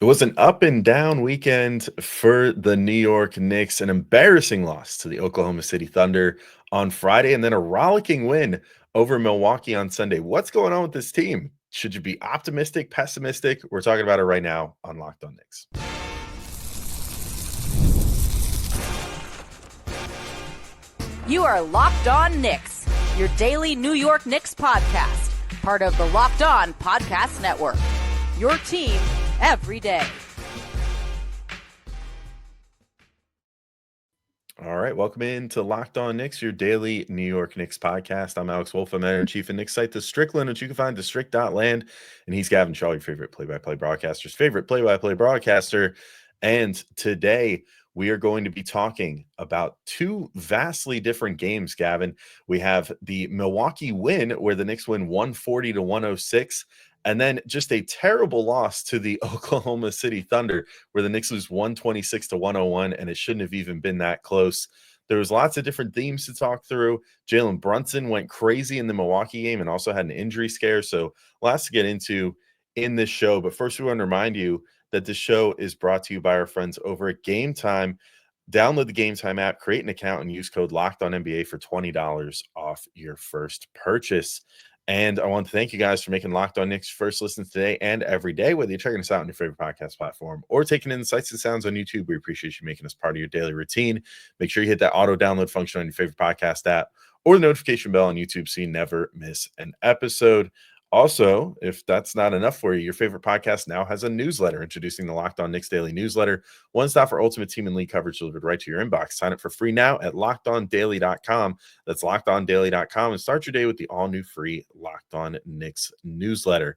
It was an up and down weekend for the New York Knicks, an embarrassing loss to the Oklahoma City Thunder on Friday, and then a rollicking win over Milwaukee on Sunday. What's going on with this team? Should you be optimistic, pessimistic? We're talking about it right now on Locked On Knicks. You are Locked On Knicks, your daily New York Knicks podcast, part of the Locked On Podcast Network. Your team every day. All right, welcome into Locked On Knicks, your daily New York Knicks podcast. I'm Alex Wolf, I'm editor-in-chief of Knicks site, The Strickland, which you can find at thestrick.land. And he's Gavin Shaw, your favorite play-by-play broadcaster's favorite play-by-play broadcaster. And today we are going to be talking about two vastly different games, Gavin. We have the Milwaukee win, where the Knicks win 140-106. And then just a terrible loss to the Oklahoma City Thunder, where the Knicks lose 126-101, and it shouldn't have even been that close. There was lots of different themes to talk through. Jalen Brunson went crazy in the Milwaukee game and also had an injury scare. So lots to get into in this show. But first, we want to remind you that this show is brought to you by our friends over at Game Time. Download the Game Time app, create an account, and use code LOCKEDONNBA for $20 off your first purchase. And I want to thank you guys for making Locked On Knicks first listen today and every day, whether you're checking us out on your favorite podcast platform or taking in the sights and sounds on YouTube. We appreciate you making us part of your daily routine. Make sure you hit that auto download function on your favorite podcast app or the notification bell on YouTube so you never miss an episode. Also, if that's not enough for you, your favorite podcast now has a newsletter introducing the Locked On Knicks Daily Newsletter. One stop for ultimate team and league coverage delivered right to your inbox. Sign up for free now at LockedOnDaily.com. That's LockedOnDaily.com, and start your day with the all-new free Locked On Knicks newsletter.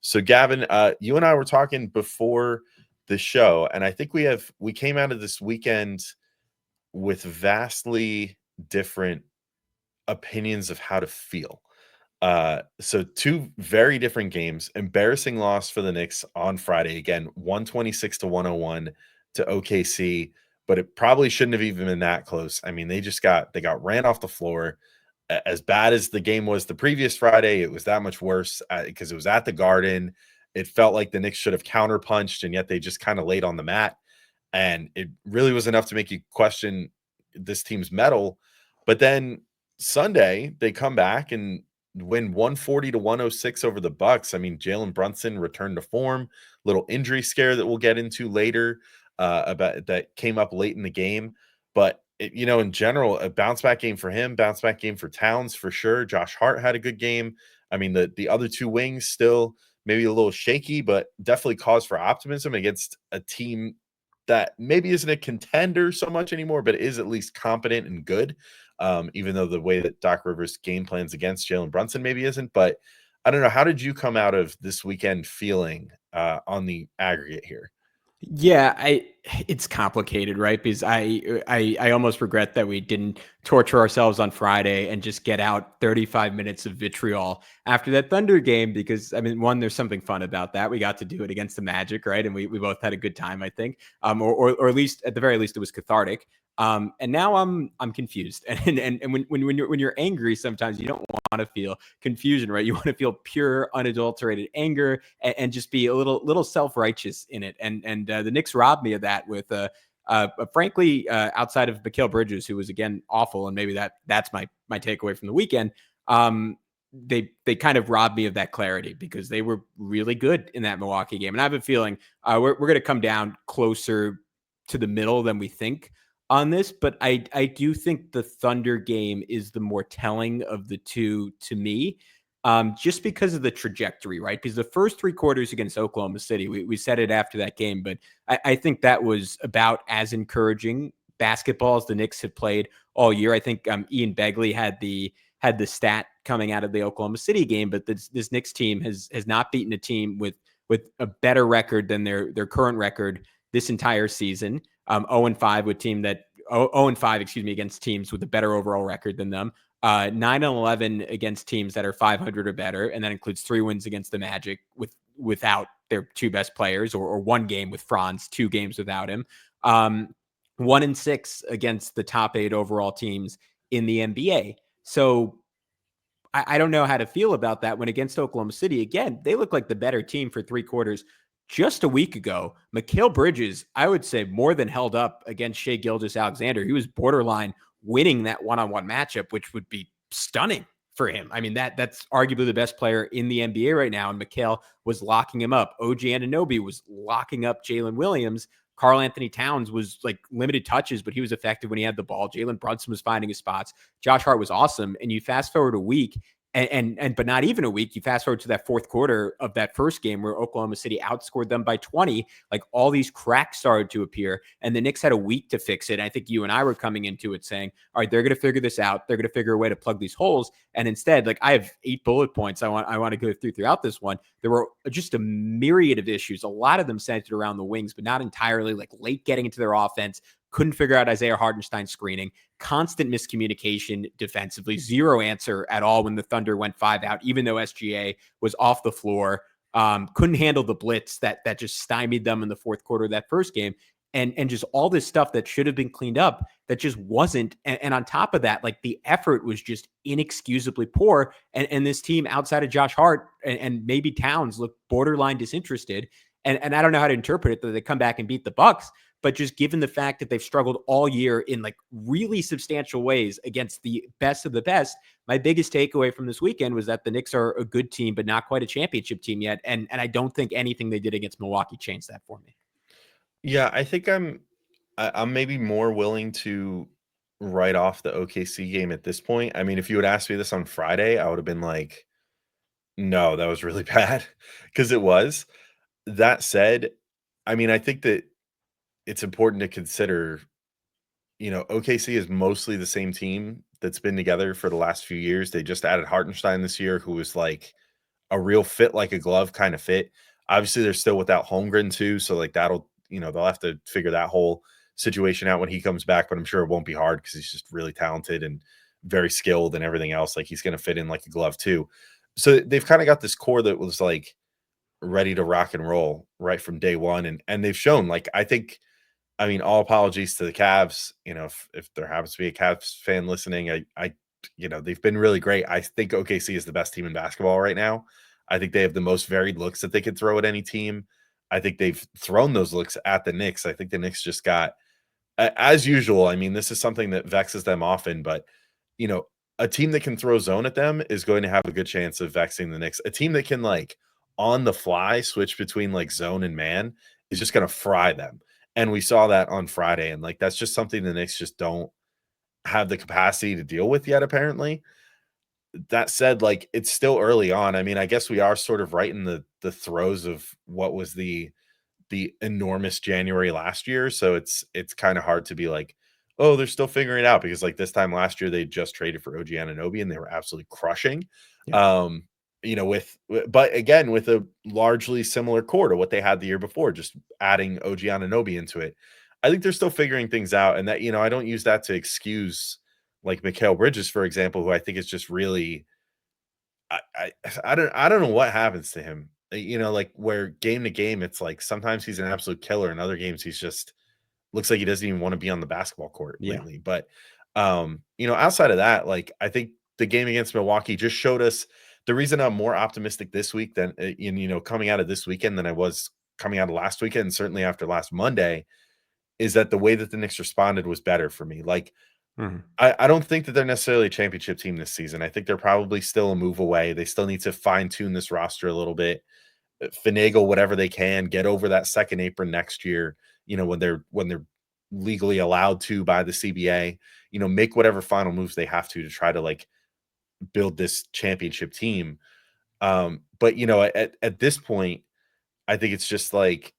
So, Gavin, you and I were talking before the show, and I think we came out of this weekend with vastly different opinions of how to feel. So two very different games. Embarrassing loss for the Knicks on Friday. Again, 126-101 to OKC, but it probably shouldn't have even been that close. I mean, they got ran off the floor. As bad as the game was the previous Friday, it was that much worse because it was at the Garden. It felt like the Knicks should have counterpunched, and yet they just kind of laid on the mat. And it really was enough to make you question this team's mettle. But then Sunday, they come back and win 140-106 over the Bucks. I mean, Jalen Brunson returned to form. Little injury scare that we'll get into later about that came up late in the game. But in general, a bounce back game for him, bounce back game for Towns for sure. Josh Hart had a good game. I mean, the other two wings still maybe a little shaky, but definitely cause for optimism against a team that maybe isn't a contender so much anymore, but is at least competent and good. Even though the way that Doc Rivers game plans against Jalen Brunson maybe isn't. But I don't know. How did you come out of this weekend feeling on the aggregate here? Yeah, it's complicated, right? Because I almost regret that we didn't torture ourselves on Friday and just get out 35 minutes of vitriol after that Thunder game. Because I mean, one, there's something fun about that. We got to do it against the Magic, right? And we both had a good time, I think. Or at least at the very least, it was cathartic. And now I'm confused. And when you're angry, sometimes you don't want to feel confusion, right? You want to feel pure, unadulterated anger and just be a little self-righteous in it. And the Knicks robbed me of that with frankly, outside of Mikal Bridges, who was again awful, and maybe that's my takeaway from the weekend. They kind of robbed me of that clarity because they were really good in that Milwaukee game, and I have a feeling we're going to come down closer to the middle than we think on this, but I do think the Thunder game is the more telling of the two to me, just because of the trajectory, right? Because the first three quarters against Oklahoma City, we said it after that game, but I think that was about as encouraging basketball as the Knicks have played all year. I think Ian Begley had the stat coming out of the Oklahoma City game, but this Knicks team has not beaten a team with a better record than their current record this entire season. 0-5 with team that 0-5, against teams with a better overall record than them. 9-11 against teams that are 500 or better, and that includes 3 wins against the Magic without their 2 best players, or 1 game with Franz, 2 games without him. 1-6 against the top 8 overall teams in the NBA. So I don't know how to feel about that when against Oklahoma City, again, they look like the better team for 3 quarters. just a week ago, Mikal Bridges, I would say, more than held up against Shai Gilgeous-Alexander. He was borderline winning that one-on-one matchup, which would be stunning for him. I mean, that's arguably the best player in the NBA right now, and Mikal was locking him up. OG Anunoby was locking up Jalen Williams. Karl-Anthony Towns was like limited touches, but he was effective when he had the ball. Jalen Brunson was finding his spots. Josh Hart was awesome. And you fast forward a week, but not even a week, you fast forward to that fourth quarter of that first game where Oklahoma City outscored them by 20. Like, all these cracks started to appear, and the Knicks had a week to fix it. And I think you and I were coming into it saying, all right, they're going to figure this out. They're going to figure a way to plug these holes. And instead, like, I have 8 bullet points I want to go throughout this one. There were just a myriad of issues, a lot of them centered around the wings, but not entirely. Like, late getting into their offense, couldn't figure out Isaiah Hartenstein screening, constant miscommunication defensively, zero answer at all when the Thunder went 5 out, even though SGA was off the floor, couldn't handle the blitz that just stymied them in the fourth quarter of that first game. And just all this stuff that should have been cleaned up that just wasn't. And on top of that, like, the effort was just inexcusably poor. And this team outside of Josh Hart and maybe Towns looked borderline disinterested. And I don't know how to interpret it that they come back and beat the Bucks. But just given the fact that they've struggled all year in like really substantial ways against the best of the best, my biggest takeaway from this weekend was that the Knicks are a good team, but not quite a championship team yet. And I don't think anything they did against Milwaukee changed that for me. Yeah, I think I'm maybe more willing to write off the OKC game at this point. I mean, if you had asked me this on Friday, I would have been like, no, that was really bad, because it was. That said, I mean, I think that it's important to consider, OKC is mostly the same team that's been together for the last few years. They just added Hartenstein this year, who was like a real fit, like a glove kind of fit. Obviously, they're still without Holmgren too, so like that'll, they'll have to figure that whole situation out when he comes back. But I'm sure it won't be hard because he's just really talented and very skilled and everything else. Like, he's going to fit in like a glove too. So they've kind of got this core that was like ready to rock and roll right from day one, and they've shown. Like, I mean, all apologies to the Cavs. If there happens to be a Cavs fan listening, they've been really great. I think OKC is the best team in basketball right now. I think they have the most varied looks that they could throw at any team. I think they've thrown those looks at the Knicks. I think the Knicks just got, as usual, I mean, this is something that vexes them often, but, a team that can throw zone at them is going to have a good chance of vexing the Knicks. A team that can, like, on the fly switch between like zone and man is just going to fry them. And we saw that on Friday. And like, that's just something the Knicks just don't have the capacity to deal with yet, apparently. That said, like, it's still early on. I mean, I guess we are sort of right in the throes of what was the enormous January last year. So it's kind of hard to be like, oh, they're still figuring it out, because like this time last year, they just traded for OG Anunoby and they were absolutely crushing. Yeah. But again, with a largely similar core to what they had the year before, just adding OG Anunoby into it. I think they're still figuring things out. And that, I don't use that to excuse like Mikal Bridges, for example, who I think is just really, I don't know what happens to him. Like, where game to game, it's like sometimes he's an absolute killer. In other games, he's just looks like he doesn't even want to be on the basketball court lately. But outside of that, like, I think the game against Milwaukee just showed us the reason I'm more optimistic this week than coming out of this weekend than I was coming out of last weekend, and certainly after last Monday, is that the way that the Knicks responded was better for me. Like, I don't think that they're necessarily a championship team this season. I think they're probably still a move away. They still need to fine tune this roster a little bit, finagle whatever they can, get over that second apron next year. When they're legally allowed to by the CBA, make whatever final moves they have to try to like build this championship team. But at this point, I think it's just like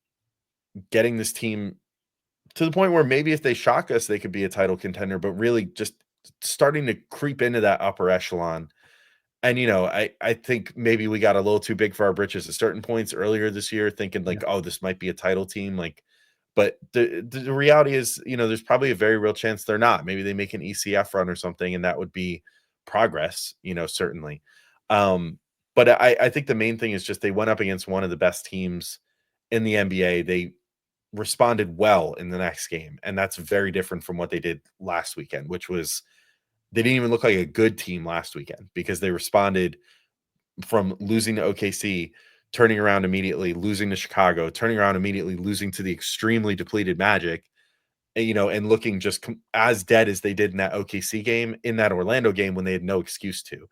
getting this team to the point where maybe if they shock us, they could be a title contender, but really just starting to creep into that upper echelon. And, I think maybe we got a little too big for our britches at certain points earlier this year, thinking like, oh, this might be a title team. Like, but the reality is, there's probably a very real chance they're not. Maybe they make an ECF run or something, and that would be progress, certainly. But I think the main thing is just they went up against one of the best teams in the NBA. They responded well in the next game, and that's very different from what they did last weekend, which was they didn't even look like a good team last weekend, because they responded from losing to OKC turning around immediately, losing to Chicago, turning around immediately, losing to the extremely depleted Magic, and looking just as dead as they did in that OKC game, in that Orlando game when they had no excuse to.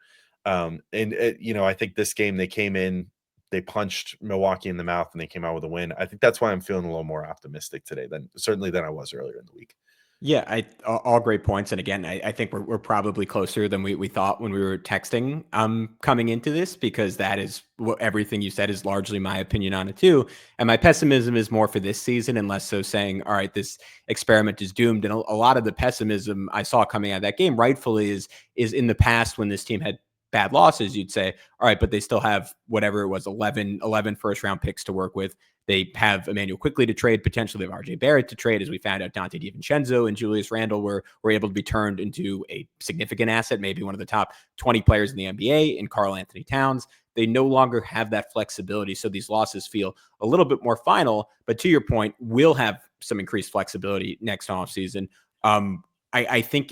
I think this game they came in, they punched Milwaukee in the mouth, and they came out with a win. I think that's why I'm feeling a little more optimistic today than I was earlier in the week. Yeah, all great points. And again, I think we're probably closer than we thought when we were texting coming into this, because that is what everything you said is largely my opinion on it too. And my pessimism is more for this season and less so saying, all right, this experiment is doomed. And a lot of the pessimism I saw coming out of that game rightfully is in the past when this team had bad losses, you'd say, all right, but they still have whatever it was, 11 first round picks to work with. They have Emmanuel Quickly to trade, potentially they have RJ Barrett to trade. As we found out, Dante DiVincenzo and Julius Randle were able to be turned into a significant asset, maybe one of the top 20 players in the NBA in Karl-Anthony Towns. They no longer have that flexibility. So these losses feel a little bit more final. But to your point, we'll have some increased flexibility next offseason. I think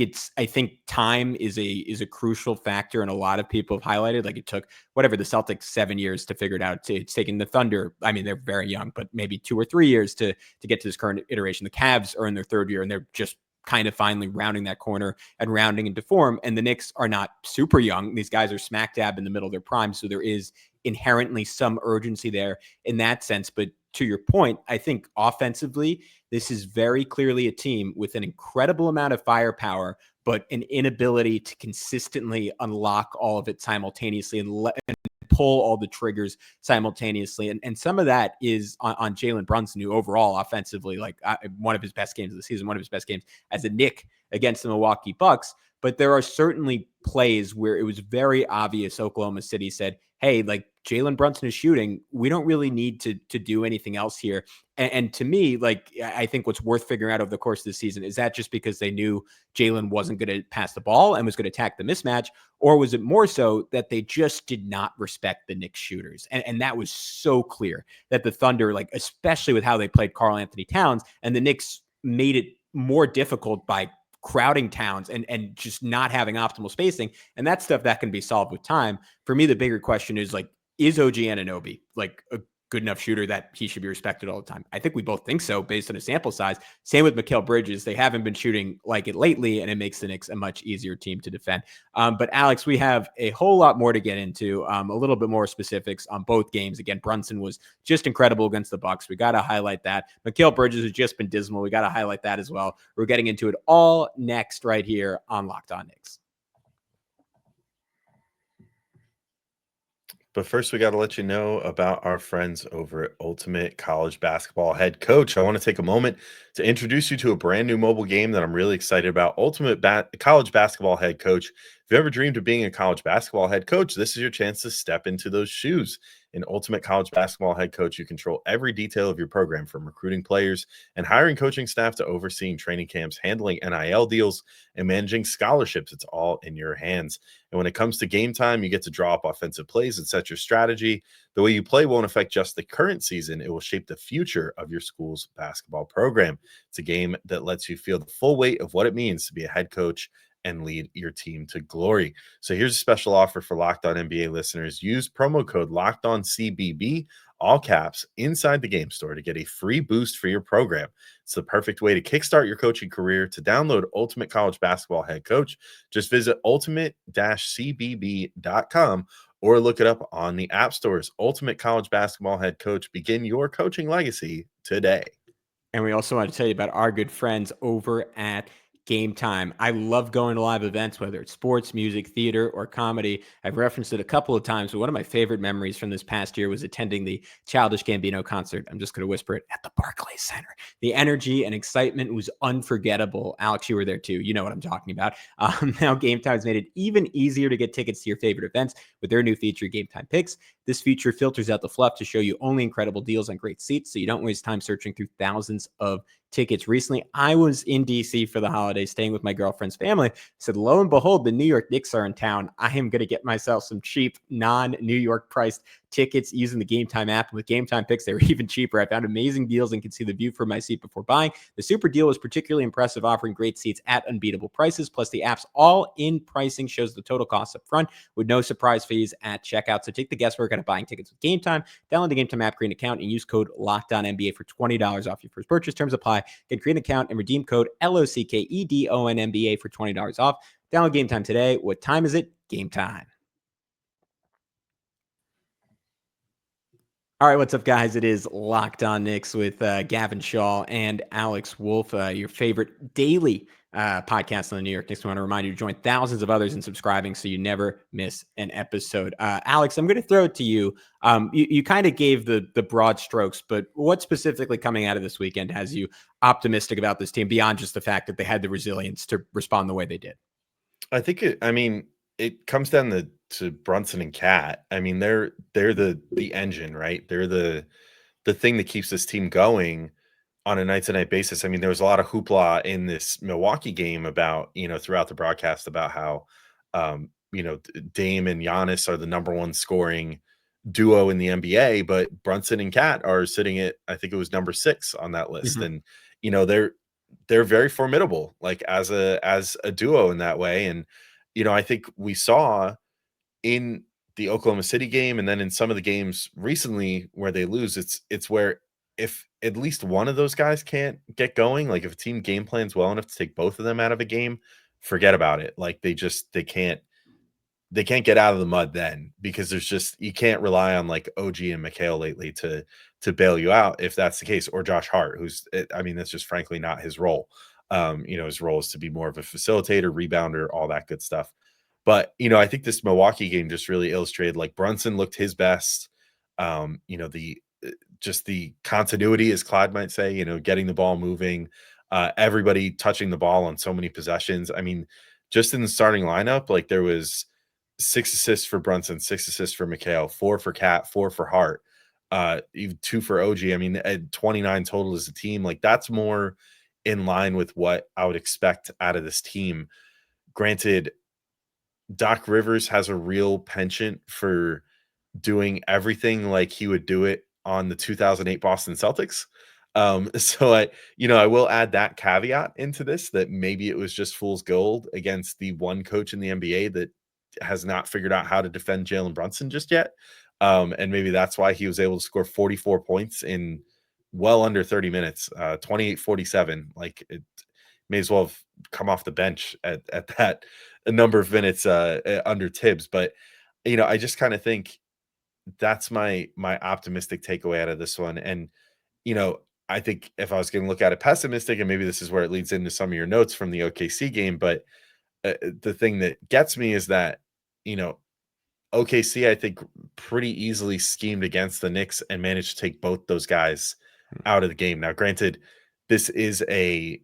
time is a crucial factor, and a lot of people have highlighted, like, it took the Celtics 7 years to figure it out. It's taken the Thunder, I mean, they're very young, but maybe 2 or 3 years to get to this current iteration. The Cavs are in their third year, and they're just kind of finally rounding that corner and rounding into form. And the Knicks are not super young. These guys are smack dab in the middle of their prime. So there is inherently some urgency there in that sense. But to your point, I think offensively, this is very clearly a team with an incredible amount of firepower, but an inability to consistently unlock all of it simultaneously and pull all the triggers simultaneously. And some of that is on Jalen Brunson, who overall offensively, one of his best games of the season, one of his best games as a Knick against the Milwaukee Bucks. But there are certainly plays where it was very obvious Oklahoma City said, hey, like, Jalen Brunson is shooting. We don't really need to do anything else here. And to me, I think what's worth figuring out over the course of the season, is that just because they knew Jalen wasn't going to pass the ball and was going to attack the mismatch, or was it more so that they just did not respect the Knicks shooters? And that was so clear that the Thunder, especially with how they played Karl-Anthony Towns, and the Knicks made it more difficult by crowding Towns and just not having optimal spacing. And that's stuff that can be solved with time. For me, the bigger question is OG Anunoby a good enough shooter that he should be respected all the time? I think we both think so based on a sample size. Same with Mikal Bridges. They haven't been shooting like it lately, and it makes the Knicks a much easier team to defend. But Alex, we have a whole lot more to get into, a little bit more specifics on both games. Again, Brunson was just incredible against the Bucks. We got to highlight that. Mikal Bridges has just been dismal. We got to highlight that as well. We're getting into it all next right here on Locked On Knicks. But first, we got to let you know about our friends over at Ultimate College Basketball Head Coach. I want to take a moment to introduce you to a brand new mobile game that I'm really excited about. Ultimate College Basketball Head Coach. If you ever dreamed of being a college basketball head coach, this is your chance to step into those shoes. In Ultimate College Basketball Head Coach, you control every detail of your program, from recruiting players and hiring coaching staff to overseeing training camps, handling NIL deals, and managing scholarships. It's all in your hands. And when it comes to game time, you get to draw up offensive plays and set your strategy. The way you play won't affect just the current season. It will shape the future of your school's basketball program. It's a game that lets you feel the full weight of what it means to be a head coach and lead your team to glory. So here's a special offer for Locked On NBA listeners. Use promo code LOCKEDONCBB, all caps, inside the game store to get a free boost for your program. It's the perfect way to kickstart your coaching career. To download Ultimate College Basketball Head Coach, just visit ultimate-cbb.com or look it up on the app stores. Ultimate College Basketball Head Coach. Begin your coaching legacy today. And we also want to tell you about our good friends over at Game Time. I love going to live events, whether it's sports, music, theater, or comedy. I've referenced it a couple of times, but one of my favorite memories from this past year was attending the Childish Gambino concert. I'm just going to whisper it, at the Barclays Center. The energy and excitement was unforgettable. Alex, you were there too. You know what I'm talking about. Now Game Time's made it even easier to get tickets to your favorite events with their new feature, Game Time Picks. This feature filters out the fluff to show you only incredible deals on great seats, so you don't waste time searching through thousands of tickets. Recently, I was in DC for the holidays, staying with my girlfriend's family. Said, lo and behold, the New York Knicks are in town. I am going to get myself some cheap, non-New York priced tickets using the Game Time app. With Game Time picks, they were even cheaper. I found amazing deals and could see the view from my seat before buying. The super deal was particularly impressive, offering great seats at unbeatable prices. Plus, the app's all-in pricing shows the total cost up front with no surprise fees at checkout. So take the guesswork out of buying tickets with Game Time. Download the Game Time app, create an account, and use code LOCKEDONNBA for $20 off your first purchase. Terms apply. Can create an account and redeem code LOCKEDONNBA for $20 off. Download Game Time today. What time is it? Game time. All right, what's up, guys? It is Locked On Knicks with Gavin Shaw and Alex Wolf, your favorite daily podcast on the New York Knicks. I want to remind you to join thousands of others in subscribing so you never miss an episode. Alex, I'm going to throw it to you. You kind of gave the broad strokes, but what specifically coming out of this weekend has you optimistic about this team beyond just the fact that they had the resilience to respond the way they did? I think it comes down to Brunson and Cat. I mean, they're the engine, right? They're the thing that keeps this team going on a night-to-night basis. I mean, there was a lot of hoopla in this Milwaukee game about, throughout the broadcast about how, Dame and Giannis are the number one scoring duo in the NBA, but Brunson and Cat are sitting at, I think it was number 6 on that list. Mm-hmm. And, they're very formidable, like as a duo in that way. And, I think we saw in the Oklahoma City game and then in some of the games recently where they lose, it's where if at least one of those guys can't get going, like if a team game plans well enough to take both of them out of a game, forget about it. Like they can't get out of the mud then, because you can't rely on like OG and Mikal lately to bail you out if that's the case, or Josh Hart, that's just frankly not his role. His role is to be more of a facilitator, rebounder, all that good stuff. But, I think this Milwaukee game just really illustrated, like, Brunson looked his best. The continuity, as Clyde might say, getting the ball moving, everybody touching the ball on so many possessions. I mean, just in the starting lineup, like there was 6 assists for Brunson, 6 assists for Mikal, 4 for Cat, 4 for Hart, even 2 for OG. I mean, at 29 total as a team. Like that's more in line with what I would expect out of this team. Granted, Doc Rivers has a real penchant for doing everything like he would do it on the 2008 Boston Celtics. So I will add that caveat into this, that maybe it was just fool's gold against the one coach in the NBA that has not figured out how to defend Jalen Brunson just yet. And maybe that's why he was able to score 44 points in well under 30 minutes, 28-47. Like it may as well have come off the bench at that a number of minutes under Tibbs. But, I just kind of think that's my optimistic takeaway out of this one. And, I think if I was going to look at it pessimistic, and maybe this is where it leads into some of your notes from the OKC game, but the thing that gets me is that, OKC, I think, pretty easily schemed against the Knicks and managed to take both those guys out of the game. Now, granted, this is the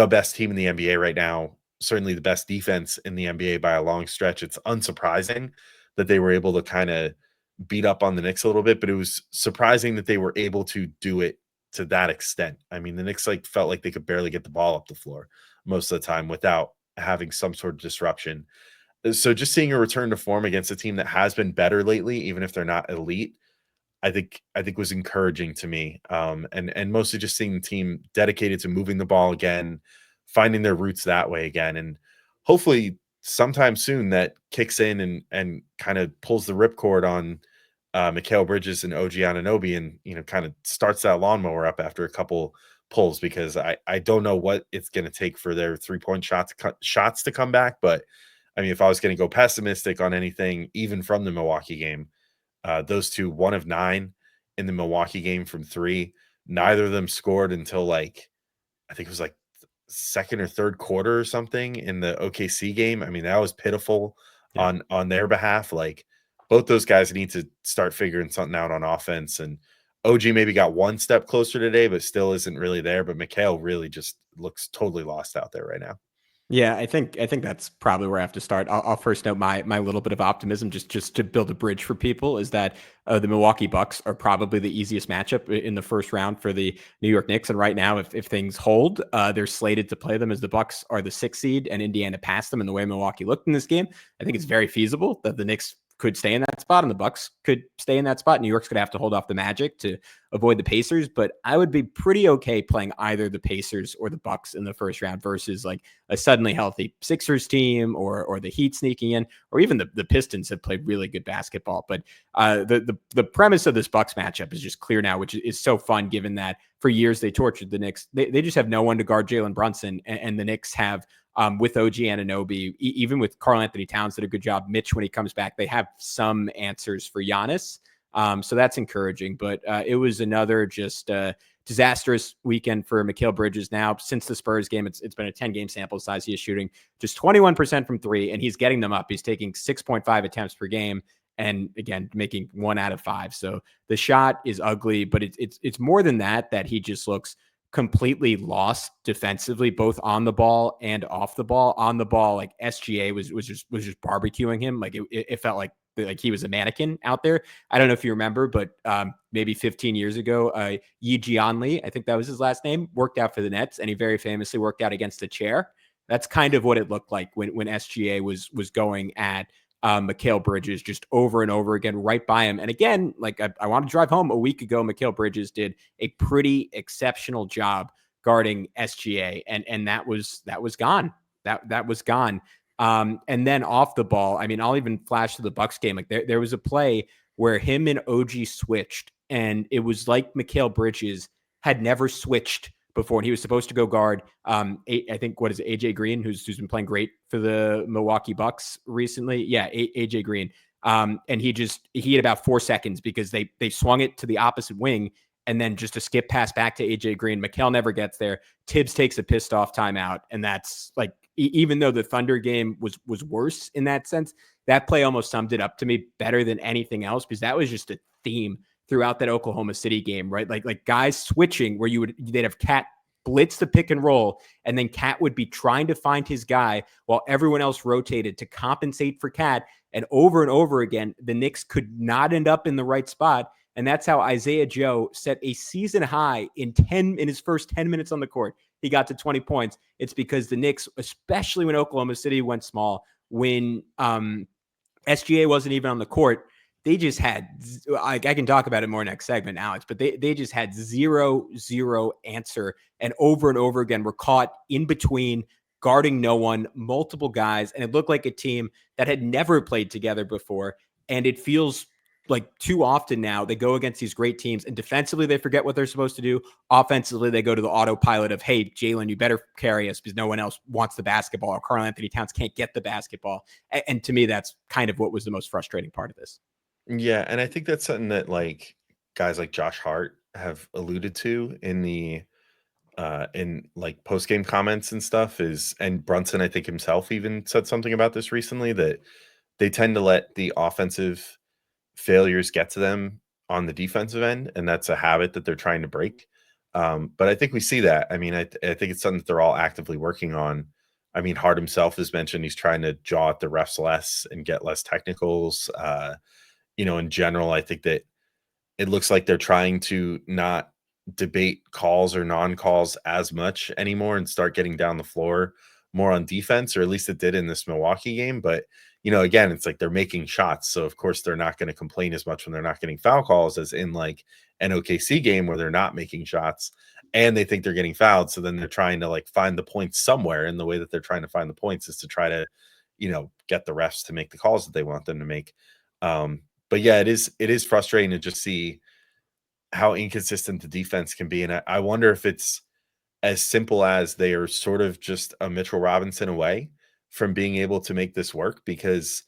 best team in the NBA right now, certainly the best defense in the NBA by a long stretch. It's unsurprising that they were able to kind of beat up on the Knicks a little bit, but it was surprising that they were able to do it to that extent. I mean, the Knicks felt like they could barely get the ball up the floor most of the time without having some sort of disruption. So just seeing a return to form against a team that has been better lately, even if they're not elite, I think was encouraging to me. And mostly just seeing the team dedicated to moving the ball again, finding their roots that way again. And hopefully sometime soon that kicks in and kind of pulls the ripcord on Mikal Bridges and OG Anunoby and, kind of starts that lawnmower up after a couple pulls, because I don't know what it's going to take for their 3-point shots to come back. But I mean, if I was going to go pessimistic on anything, even from the Milwaukee game, those two, 1 of 9 in the Milwaukee game from 3, neither of them scored until I think it was second or third quarter or something in the OKC game. I mean, that was pitiful on their behalf. Like both those guys need to start figuring something out on offense. And OG maybe got one step closer today, but still isn't really there. But Mikal really just looks totally lost out there right now. Yeah, I think that's probably where I have to start. I'll first note my little bit of optimism, just to build a bridge for people, is that the Milwaukee Bucks are probably the easiest matchup in the first round for the New York Knicks. And right now, if things hold, they're slated to play them as the Bucks are the 6th seed and Indiana passed them in the way Milwaukee looked in this game. I think it's very feasible that the Knicks could stay in that spot, and the Bucks could stay in that spot. New York's going to have to hold off the Magic to avoid the Pacers, but I would be pretty okay playing either the Pacers or the Bucks in the first round versus like a suddenly healthy Sixers team or the Heat sneaking in, or even the Pistons have played really good basketball. But the premise of this Bucks matchup is just clear now, which is so fun given that for years they tortured the Knicks. They just have no one to guard Jalen Brunson, and the Knicks have with OG Anunoby, even with Karl-Anthony Towns did a good job. Mitch, when he comes back, they have some answers for Giannis. So that's encouraging, but it was another just disastrous weekend for Mikal Bridges. Now, since the Spurs game, it's been a 10-game sample size. He is shooting just 21% from three, and he's getting them up. He's taking 6.5 attempts per game, and again, making 1 out of 5. So the shot is ugly, but it's more than that he just looks completely lost defensively, both on the ball and off the ball. On the ball, like SGA was just barbecuing him. Like it felt like he was a mannequin out there. I don't know if you remember, but maybe 15 years ago, Yi Jianli, I think that was his last name, worked out for the Nets, and he very famously worked out against a chair. That's kind of what it looked like when SGA was going at Mikal Bridges just over and over again, right by him. And again, like I want to drive home, a week ago, Mikal Bridges did a pretty exceptional job guarding SGA, and that was gone. That was gone. And then off the ball, I mean, I'll even flash to the Bucks game. Like there was a play where him and OG switched, and it was like Mikal Bridges had never switched before, and he was supposed to go guard. I think what is it, AJ Green, who's been playing great for the Milwaukee Bucks recently. Yeah, AJ Green. And he had about 4 seconds because they swung it to the opposite wing, and then just a skip pass back to AJ Green. Mikal never gets there. Tibbs takes a pissed off timeout, and that's like, even though the Thunder game was worse in that sense, that play almost summed it up to me better than anything else, because that was just a theme throughout that Oklahoma City game, right? Like guys switching where they'd have Cat blitz the pick and roll, and then Cat would be trying to find his guy while everyone else rotated to compensate for Cat. And over again, the Knicks could not end up in the right spot. And that's how Isaiah Joe set a season high in his first 10 minutes on the court. He got to 20 points. It's because the Knicks, especially when Oklahoma City went small, when SGA wasn't even on the court, they just had, I can talk about it more next segment, Alex, but they just had zero answer. And over again, were caught in between, guarding no one, multiple guys. And it looked like a team that had never played together before. And it feels like too often now they go against these great teams, and defensively they forget what they're supposed to do. Offensively, they go to the autopilot of, hey, Jalen, you better carry us because no one else wants the basketball, or Karl-Anthony Towns can't get the basketball. And to me, that's kind of what was the most frustrating part of this. Yeah, and I think that's something that like guys like Josh Hart have alluded to in like post-game comments and stuff, and Brunson, I think himself even said something about this recently, that they tend to let the offensive failures get to them on the defensive end, and that's a habit that they're trying to break. But I think we see that. I mean, I think it's something that they're all actively working on. I mean, Hart himself has mentioned he's trying to jaw at the refs less and get less technicals. In general, I think that it looks like they're trying to not debate calls or non-calls as much anymore and start getting down the floor more on defense, or at least it did in this Milwaukee game. But, again, it's like they're making shots. So, of course, they're not going to complain as much when they're not getting foul calls as in like an OKC game where they're not making shots and they think they're getting fouled. So then they're trying to like find the points somewhere, and the way that they're trying to find the points is to try to, get the refs to make the calls that they want them to make. But yeah, it is frustrating to just see how inconsistent the defense can be. And I wonder if it's as simple as they are sort of just a Mitchell Robinson away from being able to make this work, because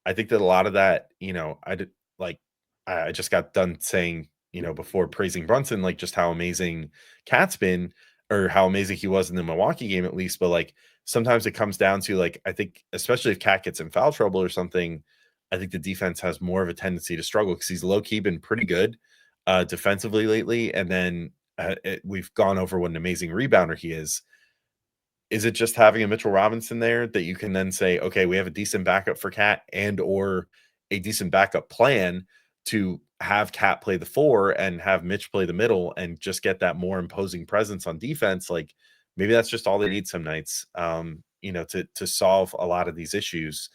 I think that a lot of that, I just got done saying, before praising Brunson, like just how amazing Cat's been, or how amazing he was in the Milwaukee game at least. But like sometimes it comes down to like, I think especially if Cat gets in foul trouble or something, I think the defense has more of a tendency to struggle, because he's low-key been pretty good defensively lately. And then we've gone over what an amazing rebounder he is. Is it just having a Mitchell Robinson there that you can then say, okay, we have a decent backup for Cat, and or a decent backup plan to have Cat play the 4 and have Mitch play the middle and just get that more imposing presence on defense? Like maybe that's just all they need some nights, to solve a lot of these issues.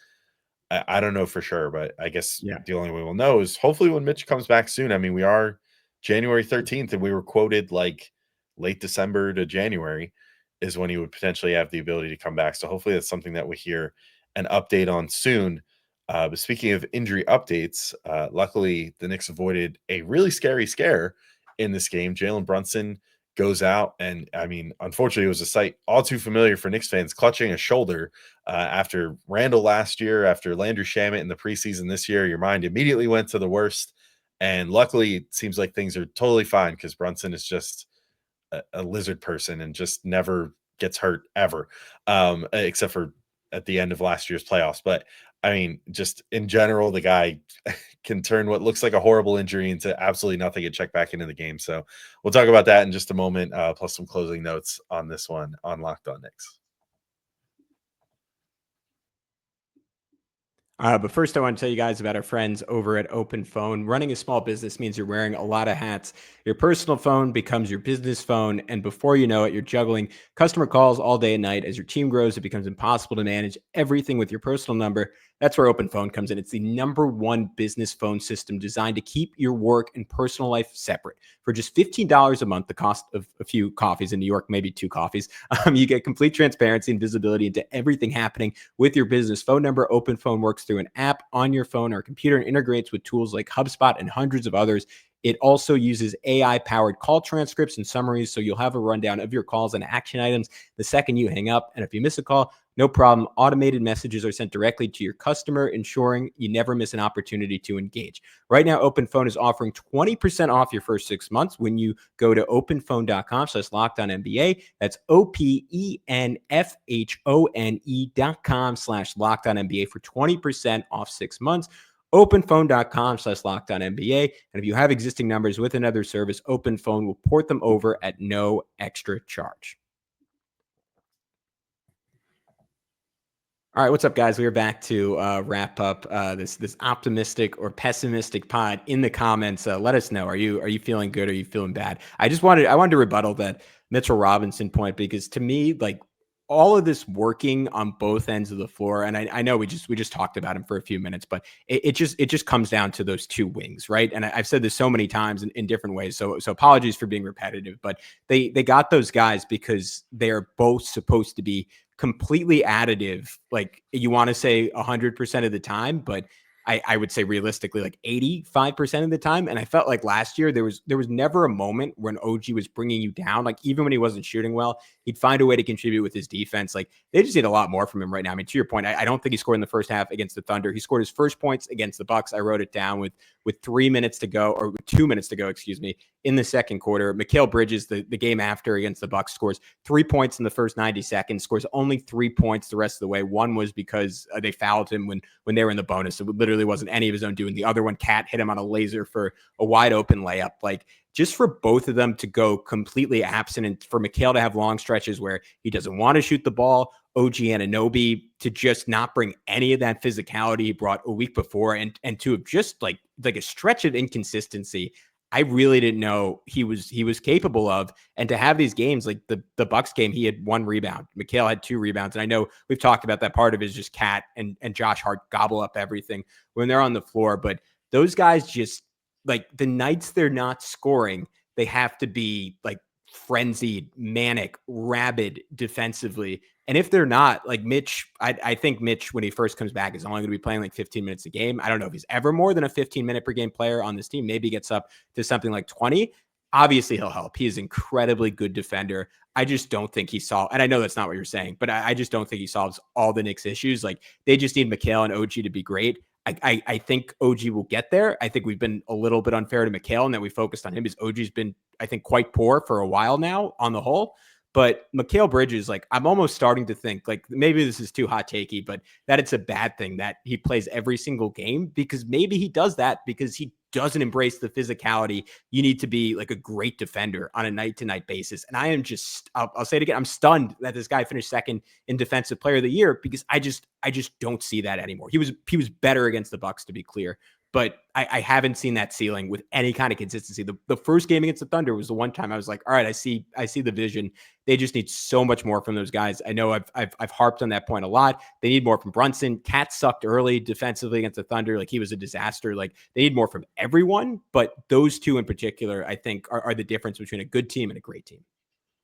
I don't know for sure, but I guess Yeah. the only way we'll know is hopefully when Mitch comes back soon. I mean, we are January 13th, and we were quoted like late December to January is when he would potentially have the ability to come back. So hopefully that's something that we hear an update on soon. But speaking of injury updates, luckily the Knicks avoided a really scary scare in this game. Jalen Brunson goes out, and I mean, unfortunately, it was a sight all too familiar for Knicks fans, clutching a shoulder after Randall last year, after Landry Shamet in the preseason this year. Your mind immediately went to the worst, and luckily, it seems like things are totally fine because Brunson is just a lizard person and just never gets hurt ever, except for at the end of last year's playoffs. But I mean, just in general, the guy can turn what looks like a horrible injury into absolutely nothing and check back into the game. So we'll talk about that in just a moment, plus some closing notes on this one on Locked On Knicks. But first, I want to tell you guys about our friends over at OpenPhone. Running a small business means you're wearing a lot of hats. Your personal phone becomes your business phone, and before you know it, you're juggling customer calls all day and night. As your team grows, it becomes impossible to manage everything with your personal number. That's where OpenPhone comes in. It's the #1 business phone system designed to keep your work and personal life separate. For just $15 a month, the cost of a few coffees in New York, maybe 2 coffees, you get complete transparency and visibility into everything happening with your business phone number. OpenPhone works through an app on your phone or computer and integrates with tools like HubSpot and hundreds of others. It also uses AI-powered call transcripts and summaries, so you'll have a rundown of your calls and action items the second you hang up. And if you miss a call, no problem. Automated messages are sent directly to your customer, ensuring you never miss an opportunity to engage. Right now, OpenPhone is offering 20% off your first 6 months when you go to openphone.com/LockedOnNBA. That's OPENFHONE.com/LockedOnNBA for 20% off 6 months. Openphone.com/LockedOnNBA. And if you have existing numbers with another service, OpenPhone will port them over at no extra charge. All right, what's up, guys? We are back to wrap up this optimistic or pessimistic pod. In the comments, let us know. Are you feeling good? Are you feeling bad? I wanted to rebuttal that Mitchell Robinson point, because to me, like, all of this working on both ends of the floor, and I know we just talked about him for a few minutes, but it just comes down to those two wings, right? And I've said this so many times in different ways, so apologies for being repetitive, but they got those guys because they're both supposed to be completely additive. Like, you want to say 100% of the time, but I would say realistically like 85% of the time. And I felt like last year there was never a moment when OG was bringing you down. Like, even when he wasn't shooting well, he'd find a way to contribute with his defense. Like, they just need a lot more from him right now. I mean, to your point, I don't think he scored in the first half against the Thunder. He scored his first points against the Bucks. I wrote it down with 3 minutes to go, or 2 minutes to go, excuse me, in the second quarter. Mikal Bridges, the game after against the Bucks, scores 3 points in the first 90 seconds, scores only 3 points the rest of the way. One was because they fouled him when they were in the bonus. It literally wasn't any of his own doing. The other one, Cat hit him on a laser for a wide open layup. Like, just for both of them to go completely absent, and for Mikal to have long stretches where he doesn't want to shoot the ball, OG Anunoby to just not bring any of that physicality he brought a week before, and to have just like a stretch of inconsistency I really didn't know he was capable of. And to have these games, like the Bucks game, he had 1 rebound. Mikal had 2 rebounds. And I know we've talked about that. Part of it is just Cat and Josh Hart gobble up everything when they're on the floor. But those guys just, like, the nights they're not scoring, they have to be like frenzied, manic, rabid defensively. And if they're not, like Mitch, I think Mitch, when he first comes back, is only going to be playing like 15 minutes a game. I don't know if he's ever more than a 15-minute per game player on this team. Maybe he gets up to something like 20. Obviously, he'll help. He is an incredibly good defender. I just don't think he solves, and I know that's not what you're saying, but I just don't think he solves all the Knicks' issues. Like, they just need Mikal and OG to be great. I think OG will get there. I think we've been a little bit unfair to Mikal and that we focused on him, because OG's been, I think, quite poor for a while now on the whole. But Mikal Bridges, like, I'm almost starting to think, like, maybe this is too hot takey, but that it's a bad thing that he plays every single game, because maybe he does that because he doesn't embrace the physicality. You need to be like a great defender on a night-to-night basis. And I am just, I'll say it again, I'm stunned that this guy finished second in Defensive Player of the Year, because I just don't see that anymore. He was better against the Bucks, to be clear. but I haven't seen that ceiling with any kind of consistency. The first game against the Thunder was the one time I was like, all right, I see the vision. They just need so much more from those guys. I know I've harped on that point a lot. They need more from Brunson. Cat sucked early defensively against the Thunder. Like, he was a disaster. Like, they need more from everyone, but those two in particular, I think, are the difference between a good team and a great team.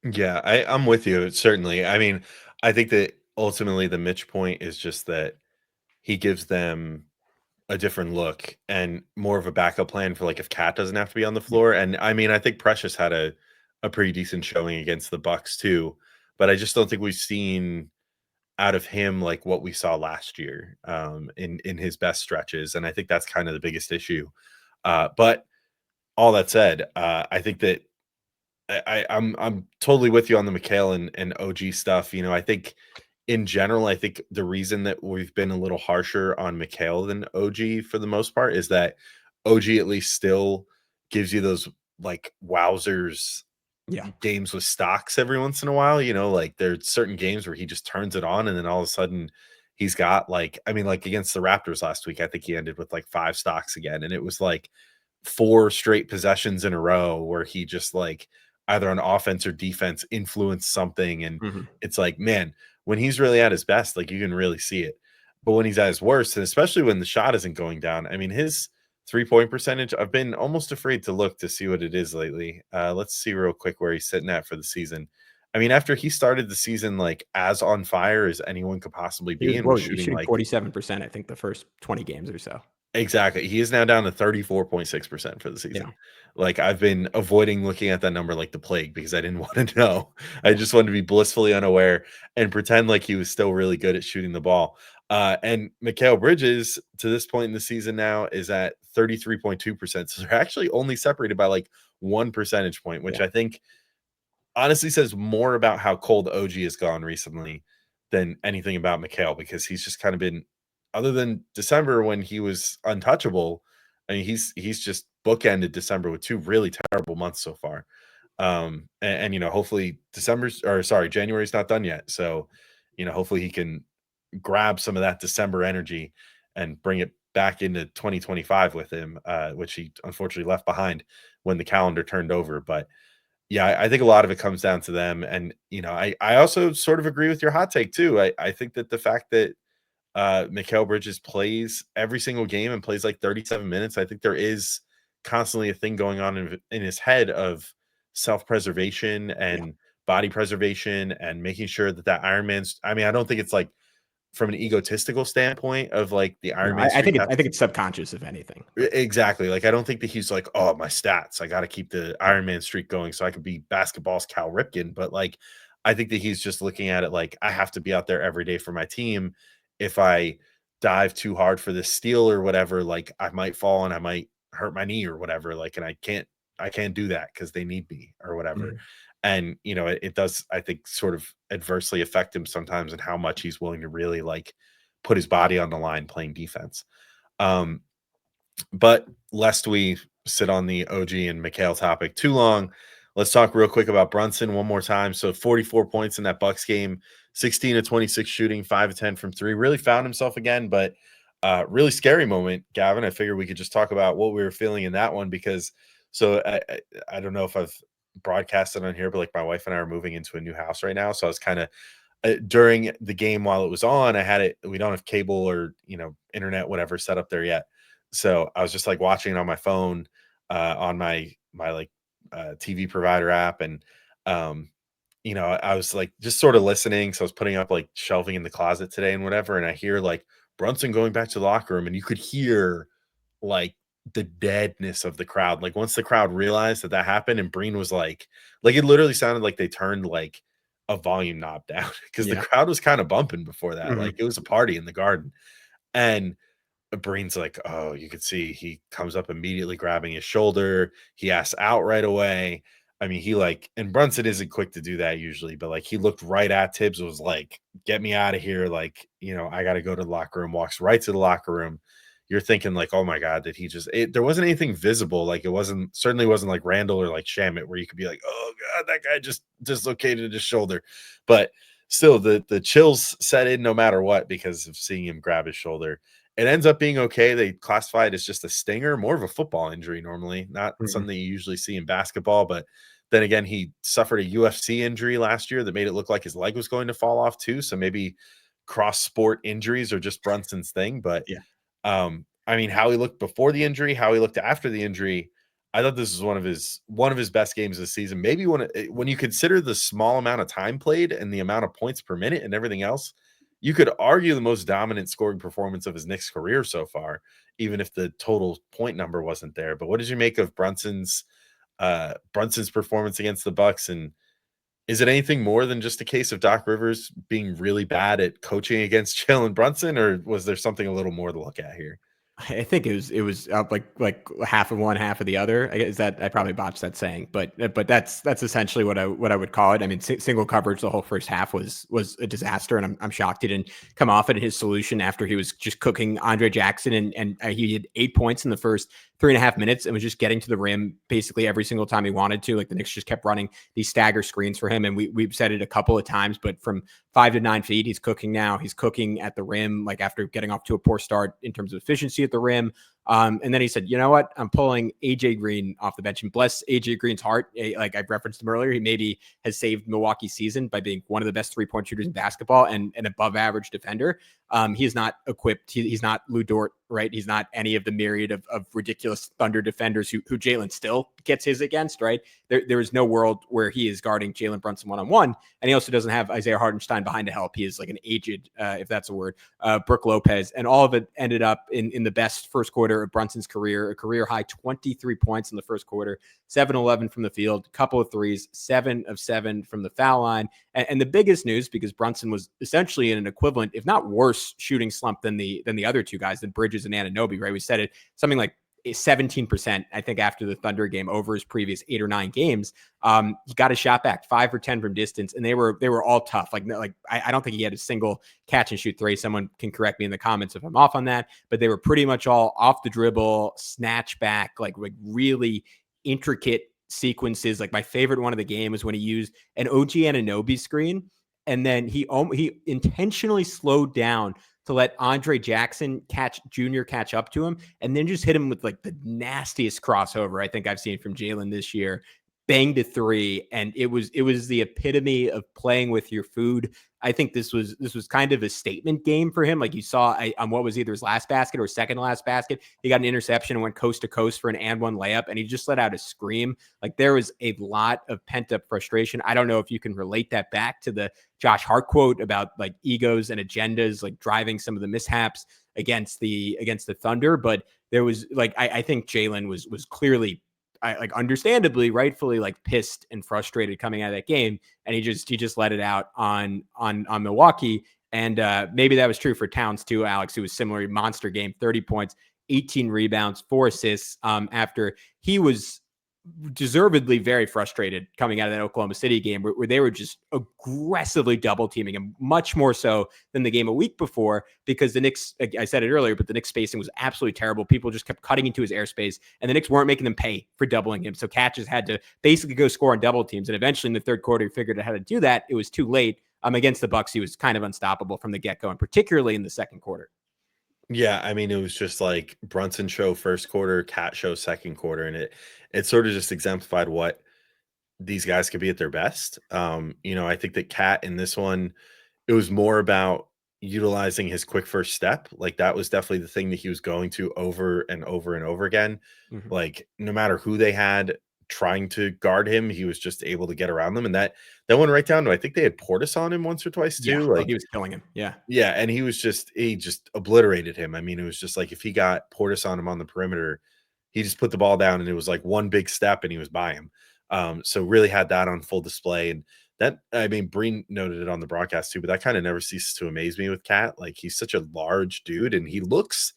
Yeah, I'm with you, certainly. I mean, I think that ultimately the Mitch point is just that he gives them a different look and more of a backup plan for, like, if Cat doesn't have to be on the floor. And I mean, I think Precious had a pretty decent showing against the Bucks too, but I just don't think we've seen out of him like what we saw last year in his best stretches. And I think that's kind of the biggest issue. But all that said, I think that I'm totally with you on the Mikal and OG stuff. You know, I think in general, I think the reason that we've been a little harsher on Mikal than OG for the most part is that OG at least still gives you those like wowzers games with stocks every once in a while. You know, like there's certain games where he just turns it on and then all of a sudden he's got like, I mean, like against the Raptors last week, I think he ended with like 5 stocks again. And it was like 4 straight possessions in a row where he just like either on offense or defense influenced something. And it's like, man, when he's really at his best, like you can really see it. But when he's at his worst, and especially when the shot isn't going down, I mean, his 3-point percentage, I've been almost afraid to look to see what it is lately. Let's see real quick where he's sitting at for the season. I mean, after he started the season like as on fire as anyone could possibly be, and was shooting like 47%, I think, the first 20 games or so. Exactly. He is now down to 34.6% for the season. Yeah. Like, I've been avoiding looking at that number like the plague because I didn't want to know. I just wanted to be blissfully unaware and pretend like he was still really good at shooting the ball. And Mikal Bridges, to this point in the season now, is at 33.2%. So they're actually only separated by like 1 percentage point, which I think honestly says more about how cold OG has gone recently than anything about Mikal, because he's just kind of been, other than December when he was untouchable, I mean, he's just bookended December with 2 really terrible months so far. And you know, hopefully January's not done yet. So, you know, hopefully he can grab some of that December energy and bring it back into 2025 with him, which he unfortunately left behind when the calendar turned over. But yeah, I think a lot of it comes down to them. And, you know, I also sort of agree with your hot take too. I think that the fact that Mikal Bridges plays every single game and plays like 37 minutes, I think there is constantly a thing going on in his head of self-preservation and body preservation and making sure that Iron Man's, I mean, I don't think it's like from an egotistical standpoint of like the Iron Man. I think it's subconscious, if anything. Exactly. Like, I don't think that he's like, oh, my stats, I got to keep the Iron Man streak going so I could be basketball's Cal Ripken. But like, I think that he's just looking at it like, I have to be out there every day for my team. If I dive too hard for this steal or whatever, like I might fall and I might hurt my knee or whatever. Like, and I can't do that because they need me or whatever. And, you know, it does, I think, sort of adversely affect him sometimes in how much he's willing to really like put his body on the line playing defense. But lest we sit on the OG and Mikal topic too long, let's talk real quick about Brunson one more time. So 44 points in that Bucks game, 16 to 26 shooting, 5 to 10 from 3. Really found himself again, but really scary moment, Gavin. I figured we could just talk about what we were feeling in that one because I don't know if I've broadcasted on here, but like my wife and I are moving into a new house right now. So I was kind of during the game while it was on, we don't have cable or, you know, internet, whatever set up there yet. So I was just like watching it on my phone, on my like TV provider app. And, you know, I was like just sort of listening. So I was putting up like shelving in the closet today and whatever. And I hear like Brunson going back to the locker room, and you could hear like the deadness of the crowd. Like once the crowd realized that happened, and Breen was like it literally sounded like they turned like a volume knob down because the crowd was kind of bumping before that. Like it was a party in the Garden. And Breen's like, oh, you could see he comes up immediately grabbing his shoulder. He asks out right away. I mean, he like, and Brunson isn't quick to do that usually, but like he looked right at Tibbs, was like, get me out of here. Like, you know, I got to go to the locker room, walks right to the locker room. You're thinking like, oh my God, did he just, there wasn't anything visible. Like it certainly wasn't like Randall or like Shamet where you could be like, oh God, that guy just dislocated his shoulder. But still the chills set in no matter what because of seeing him grab his shoulder. it ends up being okay. They classify it as just a stinger, more of a football injury normally, not Mhm. something you usually see in basketball. But then again, he suffered a UFC injury last year that made it look like his leg was going to fall off too. So maybe cross sport injuries are just Brunson's thing. But Yeah. I mean, how he looked before the injury, how he looked after the injury, I thought this was one of his best games this season. Maybe when you consider the small amount of time played and the amount of points per minute and everything else, you could argue the most dominant scoring performance of his Knicks career so far, even if the total point number wasn't there. But what did you make of Brunson's performance against the Bucks? And is it anything more than just a case of Doc Rivers being really bad at coaching against Jalen Brunson, or was there something a little more to look at here? I think it was like half of one, half of the other. Is that I probably botched that saying, but that's essentially what I would call it. I mean, single coverage the whole first half was a disaster, and I'm shocked he didn't come off it. His solution after he was just cooking Andre Jackson, and he had 8 points in the first 3.5 minutes and was just getting to the rim basically every single time he wanted to. Like the Knicks just kept running these stagger screens for him, and we've said it a couple of times, but from 5 to 9 feet, he's cooking now. He's cooking at the rim, like after getting off to a poor start in terms of efficiency at the rim. And then he said, you know what? I'm pulling AJ Green off the bench, and bless AJ Green's heart. Like I referenced him earlier, he maybe has saved Milwaukee's season by being one of the best 3-point shooters in basketball and an above average defender. He is not equipped. He's not Lou Dort, right? He's not any of the myriad of ridiculous Thunder defenders who Jalen still gets his against, right? There is no world where he is guarding Jalen Brunson one-on-one. And he also doesn't have Isaiah Hartenstein behind to help. He is like an aged, if that's a word, Brooke Lopez. And all of it ended up in the best first quarter of Brunson's career, a career high 23 points in the first quarter, 7-11 from the field, couple of threes, 7 of 7 from the foul line. And the biggest news, because Brunson was essentially in an equivalent, if not worse, shooting slump than the other two guys, than Bridges and Anunoby, right? We said it something like 17%, I think, after the Thunder game over his previous 8 or 9 games. He got a shot back 5 for 10 from distance, and they were all tough. Like I don't think he had a single catch and shoot three. Someone can correct me in the comments if I'm off on that, but they were pretty much all off the dribble, snatch back, like really intricate sequences. Like my favorite one of the game was when he used an OG Anunoby screen, and then he intentionally slowed down to let Andre Jackson catch up to him, and then just hit him with like the nastiest crossover I think I've seen from Jalen this year. Banged a three, and it was the epitome of playing with your food. I think this was kind of a statement game for him. Like you saw on what was either his last basket or second to last basket, he got an interception and went coast to coast for an and one layup, and he just let out a scream. Like there was a lot of pent up frustration. I don't know if you can relate that back to the Josh Hart quote about like egos and agendas, like driving some of the mishaps against the Thunder. But there was like, I think Jalen was clearly, like understandably, rightfully, like pissed and frustrated coming out of that game, and he just let it out on Milwaukee. And maybe that was true for Towns too, Alex, who was similarly monster game, 30 points, 18 rebounds, 4 assists. After he was deservedly very frustrated coming out of that Oklahoma City game where they were just aggressively double teaming him, much more so than the game a week before, because the Knicks, I said it earlier, but the Knicks spacing was absolutely terrible. People just kept cutting into his airspace, and the Knicks weren't making them pay for doubling him. So Catches had to basically go score on double teams. And eventually in the third quarter, he figured out how to do that. It was too late. Against the Bucks, he was kind of unstoppable from the get-go, and particularly in the second quarter. Yeah, I mean, it was just like Brunson show first quarter, Cat show second quarter, and it sort of just exemplified what these guys could be at their best. I think that Cat in this one, it was more about utilizing his quick first step. Like that was definitely the thing that he was going to over and over and over again. Mm-hmm. Like no matter who they had trying to guard him, he was just able to get around them. And that went right down to, I think they had Portis on him once or twice Yeah, too. he Like was killing him. Yeah. yeah, and he just obliterated him. I mean, it was just like if he got Portis on him on the perimeter, he just put the ball down and it was like one big step and he was by him. So really had that on full display. And that, I mean, Breen noted it on the broadcast too, but that kind of never ceases to amaze me with Cat. Like he's such a large dude and he looks,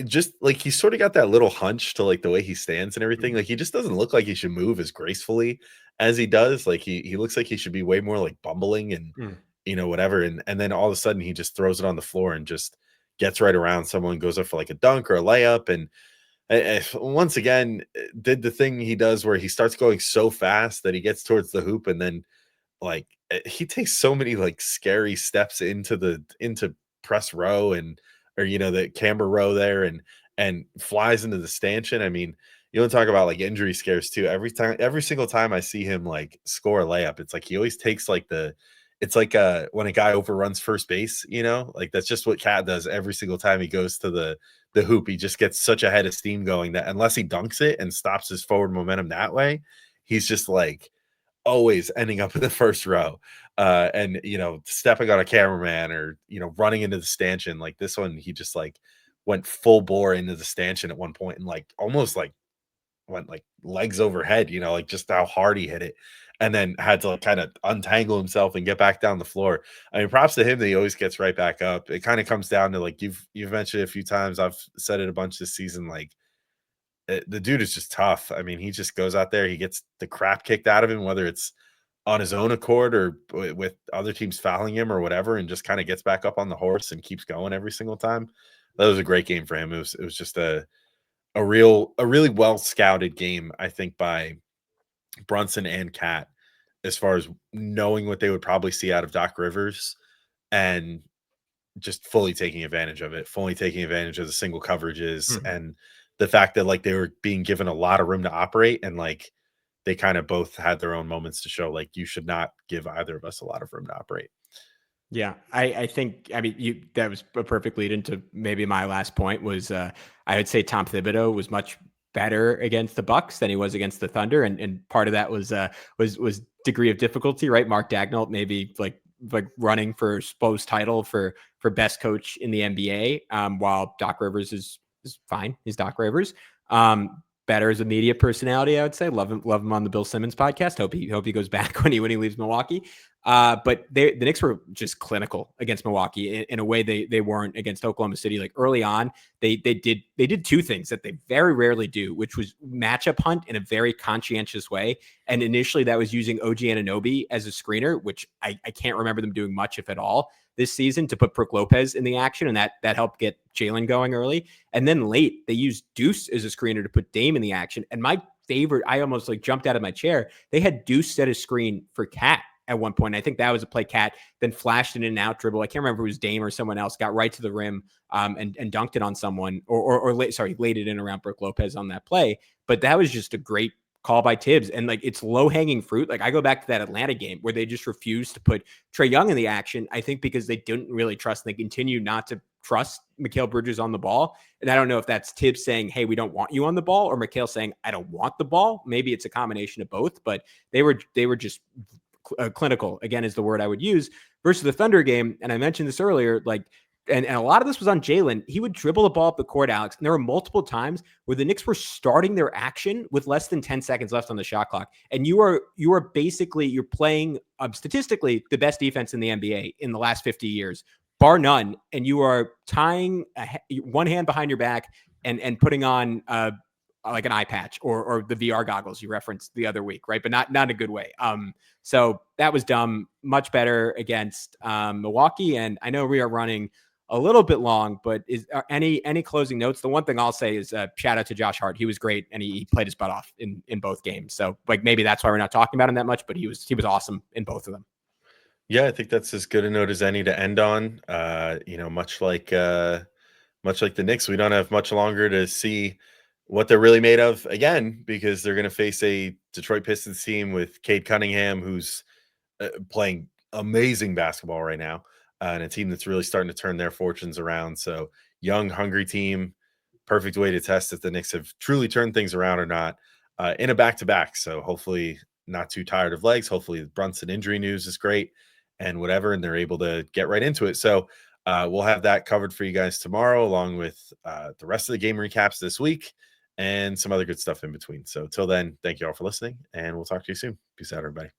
just like he's sort of got that little hunch to like the way he stands and everything. Like he just doesn't look like he should move as gracefully as he does. Like he looks like he should be way more like bumbling and Mm. whatever. And then all of a sudden he just throws it on the floor and just gets right around someone, goes up for like a dunk or a layup. And once again, did the thing he does where he starts going so fast that he gets towards the hoop. And then like he takes so many like scary steps into press row. And or the camera row there, and flies into the stanchion. I mean, you want to talk about like injury scares too. Every single time I see him like score a layup, it's like he always takes like it's like when a guy overruns first base, like that's just what Cat does every single time he goes to the hoop. He just gets such a head of steam going that unless he dunks it and stops his forward momentum that way, he's just like always ending up in the first row. And stepping on a cameraman or running into the stanchion. Like this one, he just like went full bore into the stanchion at one point and like almost like went like legs overhead, like just how hard he hit it, and then had to like kind of untangle himself and get back down the floor. I mean, props to him that he always gets right back up. It kind of comes down to like you've mentioned it a few times. I've said it a bunch this season. Like the dude is just tough. I mean, he just goes out there, he gets the crap kicked out of him, whether it's on his own accord or with other teams fouling him or whatever, and just kind of gets back up on the horse and keeps going every single time. That was a great game for him. It was just a really well scouted game, I think, by Brunson and Cat, as far as knowing what they would probably see out of Doc Rivers and just fully taking advantage of it, fully taking advantage of the single coverages and the fact that like they were being given a lot of room to operate, and like they kind of both had their own moments to show like you should not give either of us a lot of room to operate. Yeah, I think, I mean, that was a perfect lead into maybe my last point was I would say Tom Thibodeau was much better against the Bucks than he was against the Thunder, and part of that was degree of difficulty, right? Mark Dagnall maybe like running for supposed title for best coach in the NBA, while Doc Rivers is fine. He's Doc Rivers. Better as a media personality, I would say. Love him on the Bill Simmons podcast. Hope he goes back when he leaves Milwaukee. But the Knicks were just clinical against Milwaukee in a way they weren't against Oklahoma City. Like early on, they did two things that they very rarely do, which was matchup hunt in a very conscientious way. And initially that was using OG Anunoby as a screener, which I can't remember them doing much, if at all, this season, to put Brook Lopez in the action, and that helped get Jalen going early. And then late, they used Deuce as a screener to put Dame in the action. And my favorite, I almost like jumped out of my chair. They had Deuce set a screen for Cat at one point. I think that was a play Cat then flashed in and out dribble. I can't remember if it was Dame or someone else, got right to the rim and dunked it on someone, or laid it in around Brook Lopez on that play. But that was just a great call by Tibbs. And like, it's low hanging fruit. Like I go back to that Atlanta game where they just refused to put Trae Young in the action. I think because they didn't really trust, and they continue not to trust Mikal Bridges on the ball. And I don't know if that's Tibbs saying, hey, we don't want you on the ball, or Mikal saying, I don't want the ball. Maybe it's a combination of both, but they were just clinical, again, is the word I would use, versus the Thunder game. And I mentioned this earlier, like, and a lot of this was on Jalen. He would dribble the ball up the court, Alex. And there were multiple times where the Knicks were starting their action with less than 10 seconds left on the shot clock. And you are basically, you're playing statistically the best defense in the NBA in the last 50 years, bar none. And you are tying one hand behind your back and putting on like an eye patch or the VR goggles you referenced the other week, right? But not in a good way. So that was dumb. Much better against Milwaukee. And I know we are running a little bit long, but is any closing notes? The one thing I'll say is shout out to Josh Hart. He was great, and he played his butt off in both games. So like maybe that's why we're not talking about him that much, but he was awesome in both of them. Yeah, I think that's as good a note as any to end on. Much like the Knicks, we don't have much longer to see what they're really made of again, because they're going to face a Detroit Pistons team with Cade Cunningham, who's playing amazing basketball right now, and a team that's really starting to turn their fortunes around. So young, hungry team, perfect way to test if the Knicks have truly turned things around or not in a back-to-back. So hopefully not too tired of legs. Hopefully the Brunson injury news is great and whatever, and they're able to get right into it. So we'll have that covered for you guys tomorrow, along with the rest of the game recaps this week and some other good stuff in between. So till then, thank you all for listening, and we'll talk to you soon. Peace out, everybody.